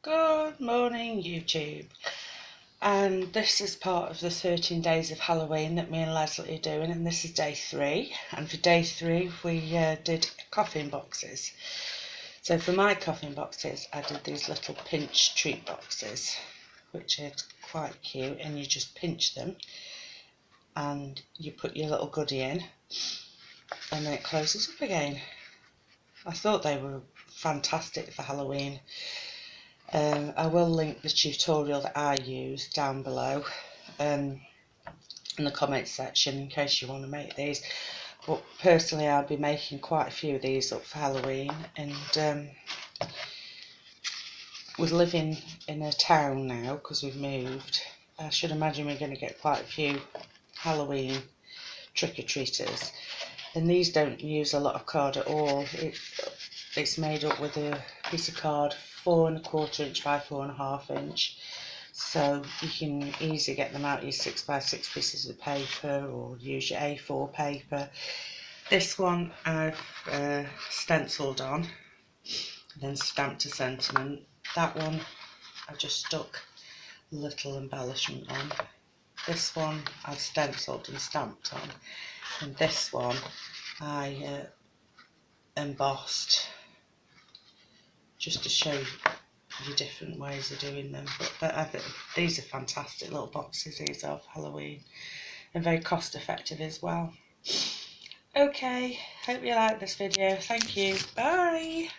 Good morning, YouTube. And this is part of the 13 days of Halloween that me and Lesley are doing, and this is day 3. And for day 3 we did coffin boxes. So for my coffin boxes I did these little pinch treat boxes, which are quite cute, and you just pinch them and you put your little goodie in and then it closes up again. I thought they were fantastic for Halloween. I will link the tutorial that I used down below in the comments section in case you want to make these. But personally I'll be making quite a few of these up for Halloween, and we're living in a town now because we've moved. I should imagine we're going to get quite a few Halloween trick-or-treaters, and these don't use a lot of card at all. It's made up with a piece of card 4¼ inch by 4½ inch, so you can easily get them out your 6x6 pieces of paper or use your A4 paper. This one I've stenciled on and then stamped a sentiment. That one I just stuck a little embellishment on. This one I've stenciled and stamped on, and this one I embossed, just to show you different ways of doing them. But I think these are fantastic little boxes, these are for Halloween, and very cost effective as well. Okay, hope you like this video. Thank you. Bye.